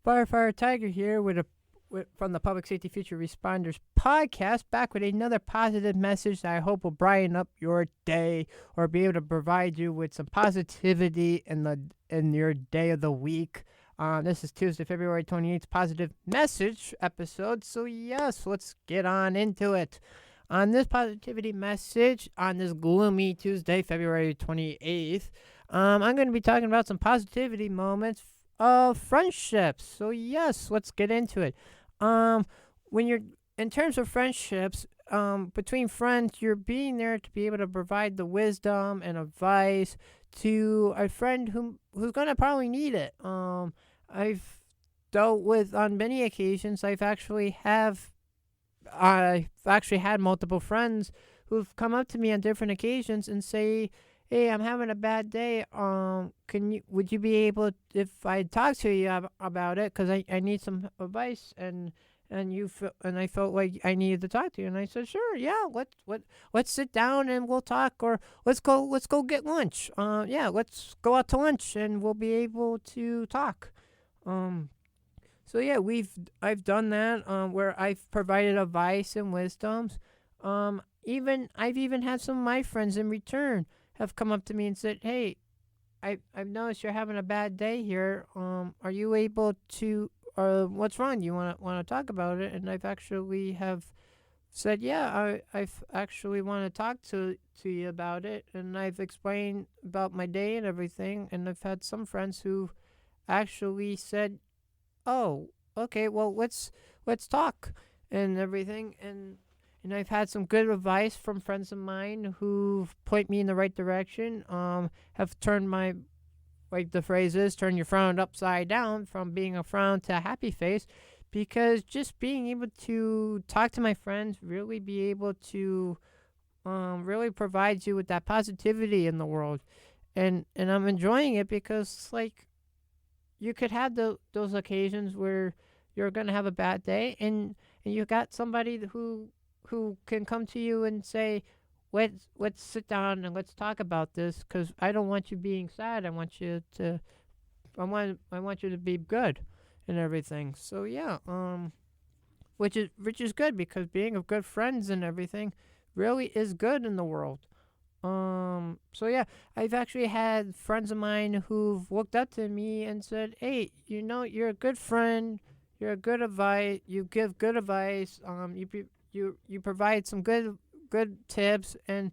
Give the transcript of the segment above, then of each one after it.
Firefighter Tiger here from the Public Safety Future Responders podcast, back with another positive message that I hope will brighten up your day or be able to provide you with some positivity in your day of the week. This is Tuesday, February 28th, positive message episode. So yes, let's get on into it. On this positivity message, on this gloomy Tuesday, February 28th, I'm going to be talking about some positivity moments of friendships. So yes, let's get into it. When you're in terms of friendships, between friends, you're being there to be able to provide the wisdom and advice to a friend who's gonna probably need it. I've dealt with on many occasions. I've actually had multiple friends who've come up to me on different occasions and say, "Hey, I'm having a bad day. Would you be able, if I talk to you about it, because I need some advice and I felt like I needed to talk to you." And I said, "Sure, yeah, let's sit down and we'll talk, or let's go get lunch. Yeah, let's go out to lunch and we'll be able to talk." So yeah, I've done that, where I've provided advice and wisdoms. I've even had some of my friends in return have come up to me and said, "Hey, I've noticed you're having a bad day here. Are you able to? What's wrong? Do you want to talk about it?" And I've actually have said, "Yeah, I've actually want to talk to you about it." And I've explained about my day and everything. And I've had some friends who actually said, "Oh, okay, well let's talk and everything." And I've had some good advice from friends of mine who've point me in the right direction. Have turned my, like the phrase is, turn your frown upside down from being a frown to a happy face, because just being able to talk to my friends, really be able to really provides you with that positivity in the world, and I'm enjoying it because like you could have those occasions where you're gonna have a bad day, and you got somebody who can come to you and say, let's sit down and let's talk about this, because I don't want you being sad. I want you to be good and everything. So yeah, which is good, because being of good friends and everything really is good in the world. So yeah, I've actually had friends of mine who've looked up to me and said, "Hey, you're a good friend. You're a good advice. You give good advice. You provide some good tips and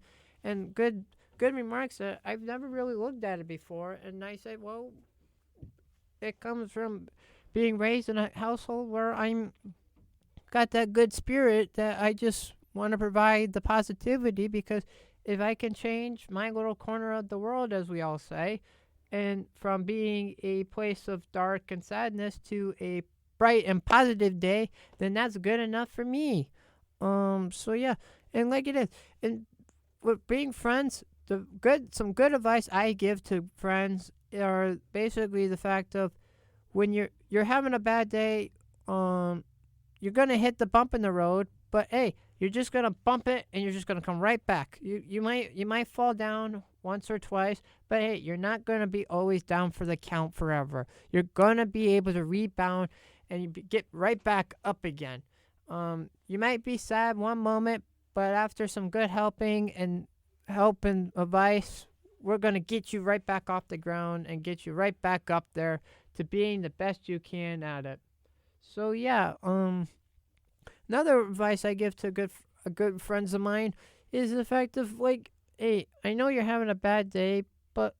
good remarks that I've never really looked at it before." And I say, "Well, it comes from being raised in a household where I'm got that good spirit that I just want to provide the positivity, because if I can change my little corner of the world, as we all say, and from being a place of dark and sadness to a bright and positive day, then that's good enough for me." So yeah, and like it is, and with being friends, some good advice I give to friends are basically the fact of, when you're having a bad day, you're gonna hit the bump in the road, but hey, you're just gonna bump it and you're just gonna come right back. You might fall down once or twice, but hey, you're not gonna be always down for the count forever. You're gonna be able to rebound and get right back up again. You might be sad one moment, but after some good helping and advice, we're gonna get you right back off the ground and get you right back up there to being the best you can at it. So yeah, another advice I give to good friends of mine is the fact of, like, hey, I know you're having a bad day, but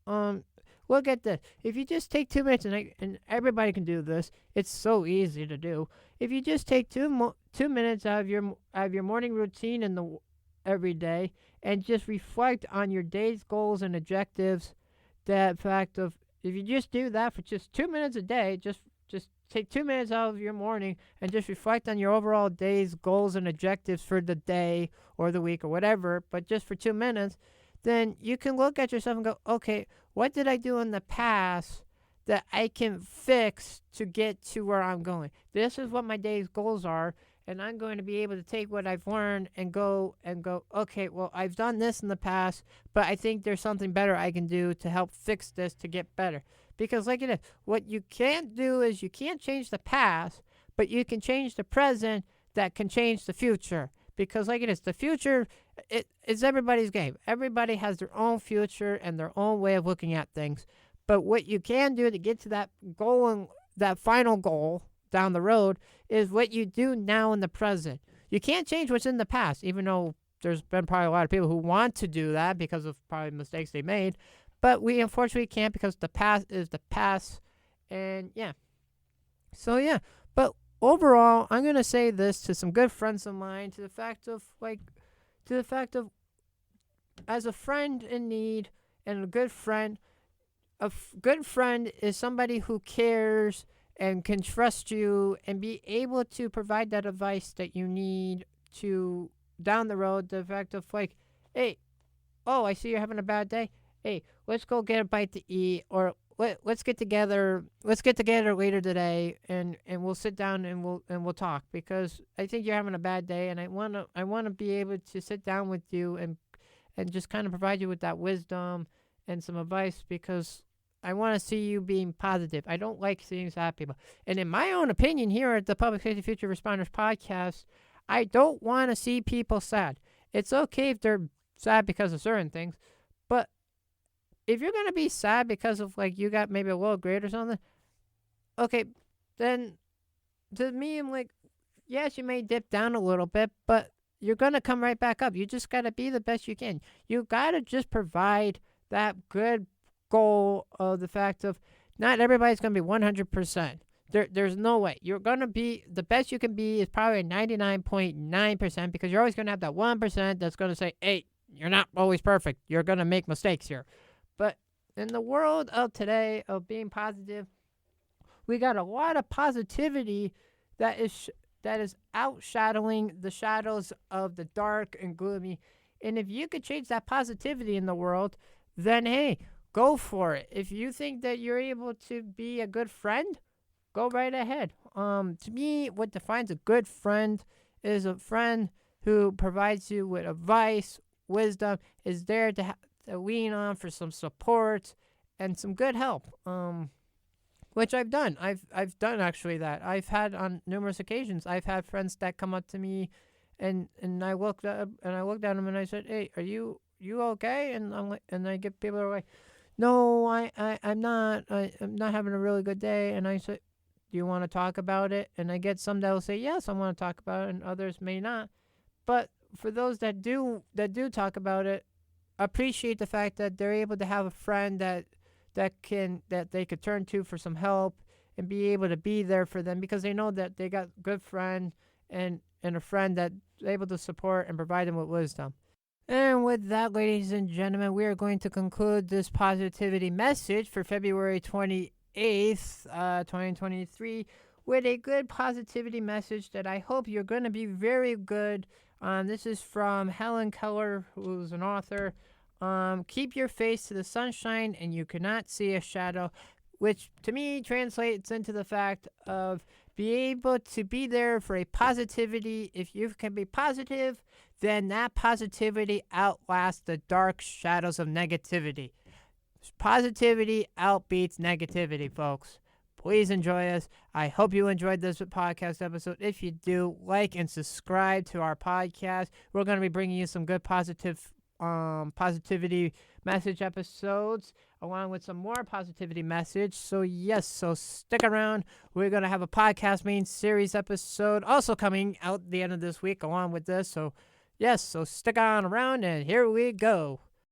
um, look at this. If you just take 2 minutes, and everybody can do this, it's so easy to do. If you just take 2 minutes out of your morning routine every day, and just reflect on your day's goals and objectives, that fact of, if you just do that for just 2 minutes a day, just take 2 minutes out of your morning and just reflect on your overall day's goals and objectives for the day or the week or whatever, but just for 2 minutes, then you can look at yourself and go, okay, what did I do in the past that I can fix to get to where I'm going? This is what my day's goals are, and I'm going to be able to take what I've learned and go, okay, well, I've done this in the past, but I think there's something better I can do to help fix this to get better. Because like it is, what you can't do is you can't change the past, but you can change the present that can change the future. Because like it is, the future, it's everybody's game. Everybody has their own future and their own way of looking at things. But what you can do to get to that goal and that final goal down the road is what you do now in the present. You can't change what's in the past, even though there's been probably a lot of people who want to do that because of probably mistakes they made. But we unfortunately can't because the past is the past. And yeah. So yeah. But overall, I'm going to say this to some good friends of mine, to the fact of as a friend in need and a good friend, good friend is somebody who cares and can trust you and be able to provide that advice that you need to down the road. The fact of like, hey, oh, I see you're having a bad day. Hey, let's go get a bite to eat, or let's get together. Let's get together later today, and we'll sit down and we'll talk, because I think you're having a bad day, and I wanna be able to sit down with you and just kind of provide you with that wisdom and some advice, because I want to see you being positive. I don't like seeing sad people. And in my own opinion, here at the Public Safety Future Responders podcast, I don't want to see people sad. It's okay if they're sad because of certain things, but if you're going to be sad because of like you got maybe a low grade or something, okay, then to me, I'm like, yes, you may dip down a little bit, but you're going to come right back up. You just got to be the best you can. You got to just provide that good goal of the fact of not everybody's going to be 100%. There's no way. You're going to be, the best you can be is probably 99.9%, because you're always going to have that 1% that's going to say, hey, you're not always perfect. You're going to make mistakes here. But in the world of today, of being positive, we got a lot of positivity that is outshadowing the shadows of the dark and gloomy. And if you could change that positivity in the world, then hey, go for it. If you think that you're able to be a good friend, go right ahead. To me, what defines a good friend is a friend who provides you with advice, wisdom, is there to lean on for some support and some good help. Which I've done. I've done actually that. I've had on numerous occasions. I've had friends that come up to me, and I looked up and I looked at them and I said, "Hey, are you okay?" And I'm like, and I get people who are like, "No, I'm not. I'm not having a really good day." And I say, "Do you want to talk about it?" And I get some that will say, "Yes, I want to talk about it," and others may not. But for those that do talk about it, appreciate the fact that they're able to have a friend that they could turn to for some help and be able to be there for them, because they know that they got a good friend and a friend that's able to support and provide them with wisdom. And with that, ladies and gentlemen, we are going to conclude this positivity message for February 28th, 2023, with a good positivity message that I hope you're going to be very good. This is from Helen Keller, who's an author. Keep your face to the sunshine and you cannot see a shadow, which to me translates into the fact of be able to be there for a positivity. If you can be positive, then that positivity outlasts the dark shadows of negativity. Positivity outbeats negativity, folks. Please enjoy us. I hope you enjoyed this podcast episode. If you do, like and subscribe to our podcast. We're going to be bringing you some good positivity message episodes, along with some more positivity message. So yes, so stick around. We're going to have a podcast main series episode also coming out the end of this week along with this. So yes, so stick on around and here we go.